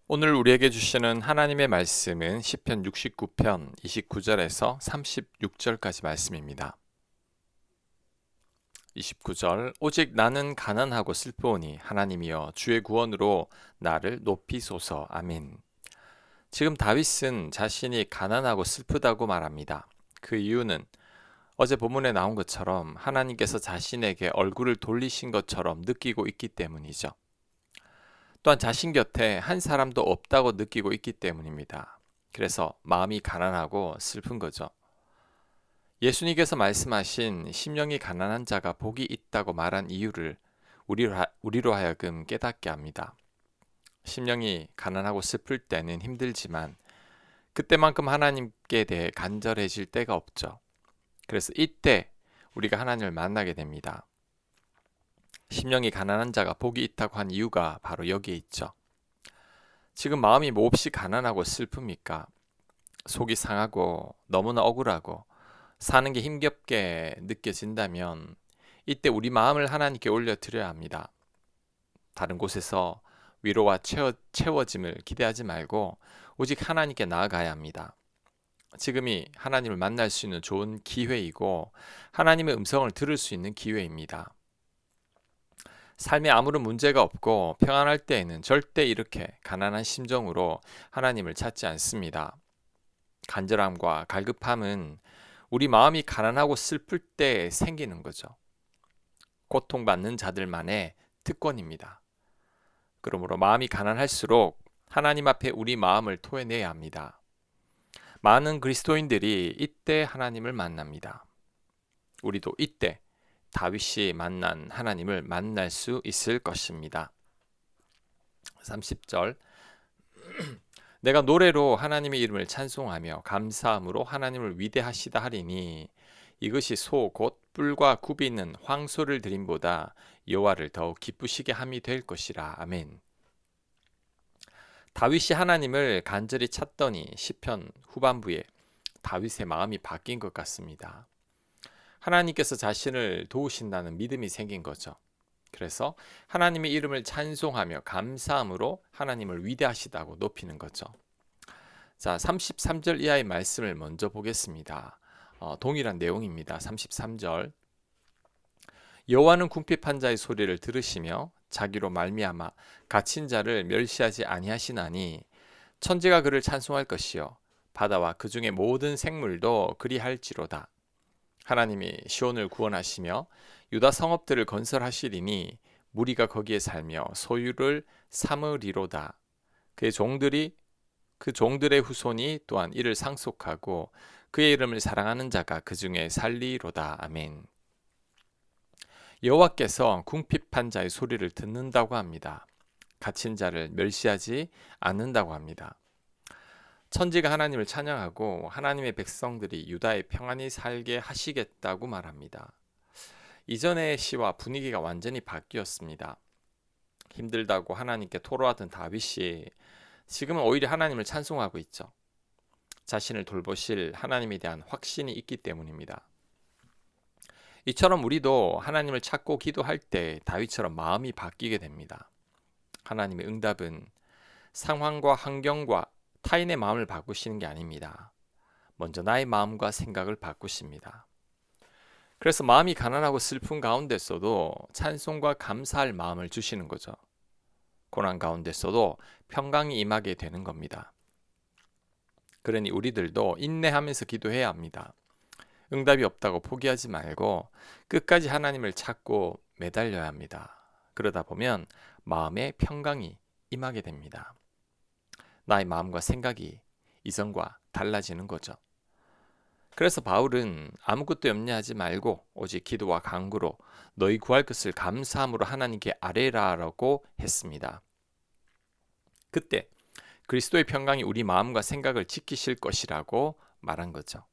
오늘 우리에게 주시는 하나님의 말씀은 시편 69편 29절에서 36절까지 말씀입니다. 29절 오직 나는 가난하고 슬프오니 하나님이여 주의 구원으로 나를 높이소서. 아멘. 지금 다윗은 자신이 가난하고 슬프다고 말합니다. 그 이유는 어제 본문에 나온 것처럼 하나님께서 자신에게 얼굴을 돌리신 것처럼 느끼고 있기 때문이죠. 또한 자신 곁에 한 사람도 없다고 느끼고 있기 때문입니다. 그래서 마음이 가난하고 슬픈 거죠. 예수님께서 말씀하신 심령이 가난한 자가 복이 있다고 말한 이유를 우리로 하여금 깨닫게 합니다. 심령이 가난하고 슬플 때는 힘들지만 그때만큼 하나님께 대해 간절해질 때가 없죠. 그래서 이때 우리가 하나님을 만나게 됩니다. 심령이 가난한 자가 복이 있다고 한 이유가 바로 여기에 있죠. 지금 마음이 몹시 가난하고 슬픕니까? 속이 상하고 너무나 억울하고 사는 게 힘겹게 느껴진다면 이때 우리 마음을 하나님께 올려드려야 합니다. 다른 곳에서 위로와 채워짐을 기대하지 말고 오직 하나님께 나아가야 합니다. 지금이 하나님을 만날 수 있는 좋은 기회이고 하나님의 음성을 들을 수 있는 기회입니다. 삶에 아무런 문제가 없고 평안할 때에는 절대 이렇게 가난한 심정으로 하나님을 찾지 않습니다. 간절함과 갈급함은 우리 마음이 가난하고 슬플 때 생기는 거죠. 고통받는 자들만의 특권입니다. 그러므로 마음이 가난할수록 하나님 앞에 우리 마음을 토해내야 합니다. 많은 그리스도인들이 이때 하나님을 만납니다. 우리도 이때 다윗이 만난 하나님을 만날 수 있을 것입니다. 30절 내가 노래로 하나님의 이름을 찬송하며 감사함으로 하나님을 위대하시다 하리니 이것이 소 곧 뿔과 굽이 있는 황소를 드림보다 여호와를 더욱 기쁘시게 함이 될 것이라. 아멘. 다윗이 하나님을 간절히 찾더니 시편 후반부에 다윗의 마음이 바뀐 것 같습니다. 하나님께서 자신을 도우신다는 믿음이 생긴 거죠. 그래서 하나님의 이름을 찬송하며 감사함으로 하나님을 위대하시다고 높이는 거죠. 자, 33절 이하의 말씀을 먼저 보겠습니다. 동일한 내용입니다. 33절 여호와는 궁핍한 자의 소리를 들으시며 자기로 말미암아 갇힌 자를 멸시하지 아니하시나니 천지가 그를 찬송할 것이요 바다와 그 중에 모든 생물도 그리할지로다. 하나님이 시온을 구원하시며 유다 성읍들을 건설하시리니 무리가 거기에 살며 소유를 삼으리로다. 그 종들의 후손이 또한 이를 상속하고 그의 이름을 사랑하는 자가 그 중에 살리로다. 아멘. 여호와께서 궁핍한 자의 소리를 듣는다고 합니다. 갇힌 자를 멸시하지 않는다고 합니다. 천지가 하나님을 찬양하고 하나님의 백성들이 유다에 평안히 살게 하시겠다고 말합니다. 이전의 시와 분위기가 완전히 바뀌었습니다. 힘들다고 하나님께 토로하던 다윗이 지금은 오히려 하나님을 찬송하고 있죠. 자신을 돌보실 하나님에 대한 확신이 있기 때문입니다. 이처럼 우리도 하나님을 찾고 기도할 때 다윗처럼 마음이 바뀌게 됩니다. 하나님의 응답은 상황과 환경과 타인의 마음을 바꾸시는 게 아닙니다. 먼저 나의 마음과 생각을 바꾸십니다. 그래서 마음이 가난하고 슬픈 가운데서도 찬송과 감사할 마음을 주시는 거죠. 고난 가운데서도 평강이 임하게 되는 겁니다. 그러니 우리들도 인내하면서 기도해야 합니다. 응답이 없다고 포기하지 말고 끝까지 하나님을 찾고 매달려야 합니다. 그러다 보면 마음의 평강이 임하게 됩니다. 나의 마음과 생각이 이전과 달라지는 거죠. 그래서 바울은 아무것도 염려하지 말고 오직 기도와 간구로 너희 구할 것을 감사함으로 하나님께 아뢰라라고 했습니다. 그때 그리스도의 평강이 우리 마음과 생각을 지키실 것이라고 말한 거죠.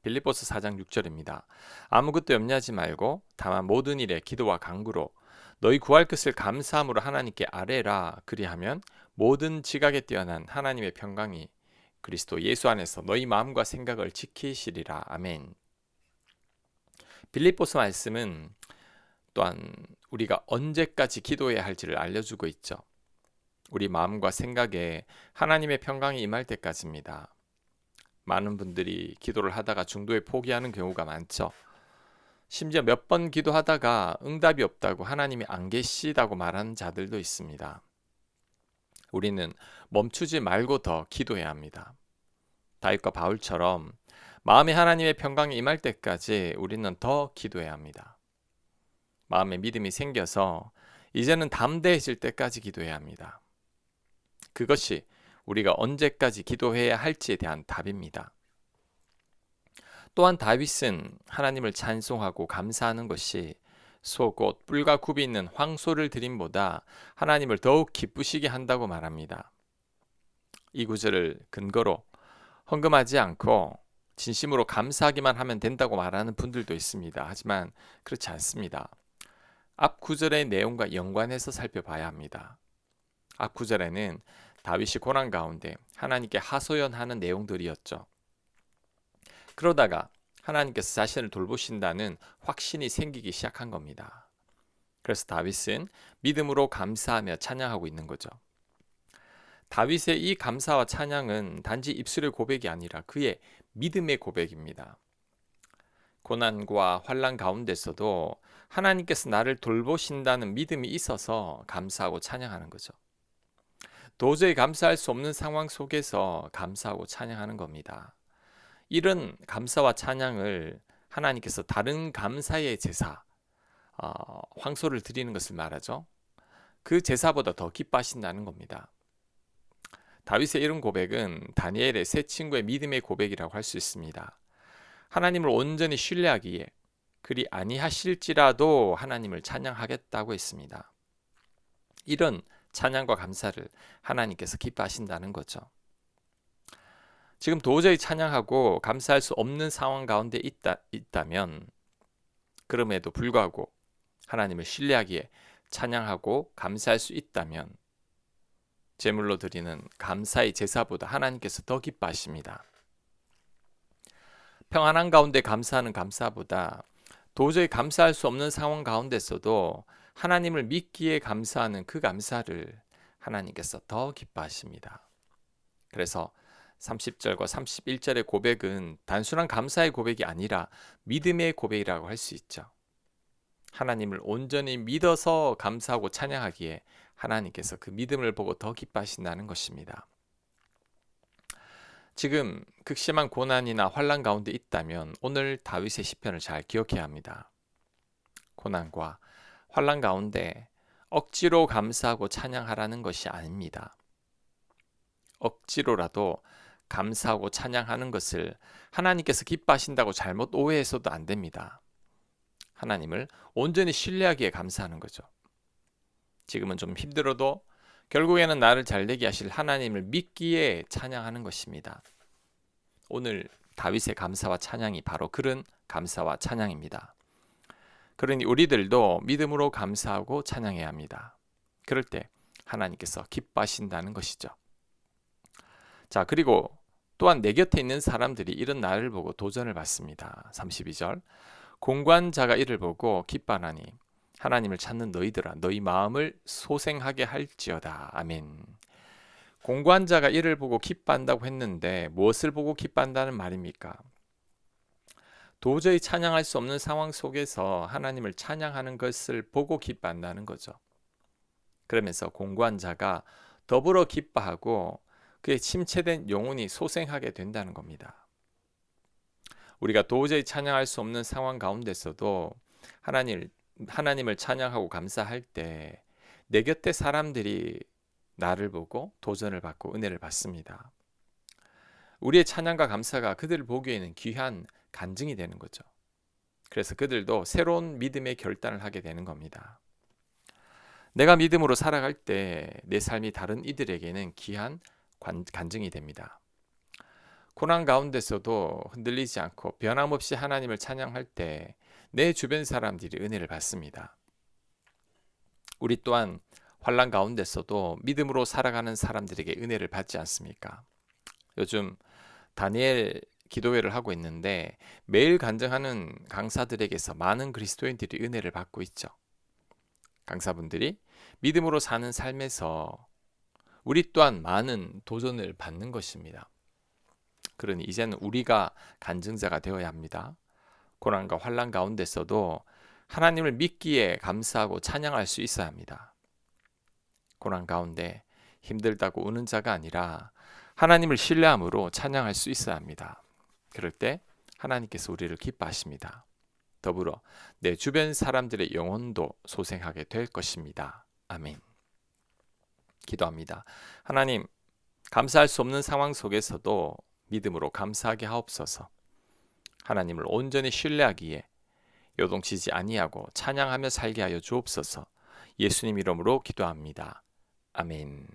빌립보서 4장 6절입니다. 아무것도 염려하지 말고 다만 모든 일에 기도와 간구로 너희 구할 것을 감사함으로 하나님께 아뢰라. 그리하면 모든 지각에 뛰어난 하나님의 평강이 그리스도 예수 안에서 너희 마음과 생각을 지키시리라. 아멘. 빌립보서 말씀은 또한 우리가 언제까지 기도해야 할지를 알려주고 있죠. 우리 마음과 생각에 하나님의 평강이 임할 때까지입니다. 많은 분들이 기도를 하다가 중도에 포기하는 경우가 많죠. 심지어 몇 번 기도하다가 응답이 없다고 하나님이 안 계시다고 말하는 자들도 있습니다. 우리는 멈추지 말고 더 기도해야 합니다. 다윗과 바울처럼 마음에 하나님의 평강이 임할 때까지 우리는 더 기도해야 합니다. 마음에 믿음이 생겨서 이제는 담대해질 때까지 기도해야 합니다. 그것이 우리가 언제까지 기도해야 할지에 대한 답입니다. 또한 다윗은 하나님을 찬송하고 감사하는 것이 소 곧 뿔과 굽이 있는 황소를 드림보다 하나님을 더욱 기쁘시게 한다고 말합니다. 이 구절을 근거로 헌금하지 않고 진심으로 감사하기만 하면 된다고 말하는 분들도 있습니다. 하지만 그렇지 않습니다. 앞 구절의 내용과 연관해서 살펴봐야 합니다. 앞 구절에는 다윗이 고난 가운데 하나님께 하소연하는 내용들이었죠. 그러다가 하나님께서 자신을 돌보신다는 확신이 생기기 시작한 겁니다. 그래서 다윗은 믿음으로 감사하며 찬양하고 있는 거죠. 다윗의 이 감사와 찬양은 단지 입술의 고백이 아니라 그의 믿음의 고백입니다. 고난과 환난 가운데서도 하나님께서 나를 돌보신다는 믿음이 있어서 감사하고 찬양하는 거죠. 도저히 감사할 수 없는 상황 속에서 감사하고 찬양하는 겁니다. 이런 감사와 찬양을 하나님께서 다른 감사의 제사, 황소를 드리는 것을 말하죠. 그 제사보다 더 기뻐하신다는 겁니다. 다윗의 이런 고백은 다니엘의 세 친구의 믿음의 고백이라고 할 수 있습니다. 하나님을 온전히 신뢰하기에 그리 아니하실지라도 하나님을 찬양하겠다고 했습니다. 이런 찬양과 감사를 하나님께서 기뻐하신다는 거죠. 지금 도저히 찬양하고 감사할 수 없는 상황 가운데 있다면 그럼에도 불구하고 하나님을 신뢰하기에 찬양하고 감사할 수 있다면 제물로 드리는 감사의 제사보다 하나님께서 더 기뻐하십니다. 평안한 가운데 감사하는 감사보다 도저히 감사할 수 없는 상황 가운데서도 하나님을 믿기에 감사하는 그 감사를 하나님께서 더 기뻐하십니다. 그래서 30절과 31절의 고백은 단순한 감사의 고백이 아니라 믿음의 고백이라고 할 수 있죠. 하나님을 온전히 믿어서 감사하고 찬양하기에 하나님께서 그 믿음을 보고 더 기뻐하신다는 것입니다. 지금 극심한 고난이나 환난 가운데 있다면 오늘 다윗의 시편을 잘 기억해야 합니다. 고난과 환난 가운데 억지로 감사하고 찬양하라는 것이 아닙니다. 억지로라도 감사하고 찬양하는 것을 하나님께서 기뻐하신다고 잘못 오해해서도 안 됩니다. 하나님을 온전히 신뢰하기에 감사하는 거죠. 지금은 좀 힘들어도 결국에는 나를 잘되게 하실 하나님을 믿기에 찬양하는 것입니다. 오늘 다윗의 감사와 찬양이 바로 그런 감사와 찬양입니다. 그러니 우리들도 믿음으로 감사하고 찬양해야 합니다. 그럴 때 하나님께서 기뻐하신다는 것이죠. 자, 그리고 또한 내 곁에 있는 사람들이 이런 나를 보고 도전을 받습니다. 32절 공관자가 이를 보고 기뻐하나니 하나님을 찾는 너희들아 너희 마음을 소생하게 할지어다. 아멘. 공관자가 이를 보고 기뻐한다고 했는데 무엇을 보고 기뻐한다는 말입니까? 도저히 찬양할 수 없는 상황 속에서 하나님을 찬양하는 것을 보고 기뻐한다는 거죠. 그러면서 공관자가 더불어 기뻐하고 그의 침체된 영혼이 소생하게 된다는 겁니다. 우리가 도저히 찬양할 수 없는 상황 가운데서도 하나님을 찬양하고 감사할 때 내 곁에 사람들이 나를 보고 도전을 받고 은혜를 받습니다. 우리의 찬양과 감사가 그들을 보기에는 귀한 간증이 되는 거죠. 그래서 그들도 새로운 믿음의 결단을 하게 되는 겁니다. 내가 믿음으로 살아갈 때 내 삶이 다른 이들에게는 귀한 간증이 됩니다. 고난 가운데서도 흔들리지 않고 변함없이 하나님을 찬양할 때 내 주변 사람들이 은혜를 받습니다. 우리 또한 환난 가운데서도 믿음으로 살아가는 사람들에게 은혜를 받지 않습니까? 요즘 다니엘 기도회를 하고 있는데 매일 간증하는 강사들에게서 많은 그리스도인들이 은혜를 받고 있죠. 강사분들이 믿음으로 사는 삶에서 우리 또한 많은 도전을 받는 것입니다. 그러니 이제는 우리가 간증자가 되어야 합니다. 고난과 환난 가운데서도 하나님을 믿기에 감사하고 찬양할 수 있어야 합니다. 고난 가운데 힘들다고 우는 자가 아니라 하나님을 신뢰함으로 찬양할 수 있어야 합니다. 그럴 때 하나님께서 우리를 기뻐하십니다. 더불어 내 주변 사람들의 영혼도 소생하게 될 것입니다. 아멘. 기도합니다. 하나님, 감사할 수 없는 상황 속에서도 믿음으로 감사하게 하옵소서. 하나님을 온전히 신뢰하기에 요동치지 아니하고 찬양하며 살게 하여 주옵소서. 예수님 이름으로 기도합니다. 아멘.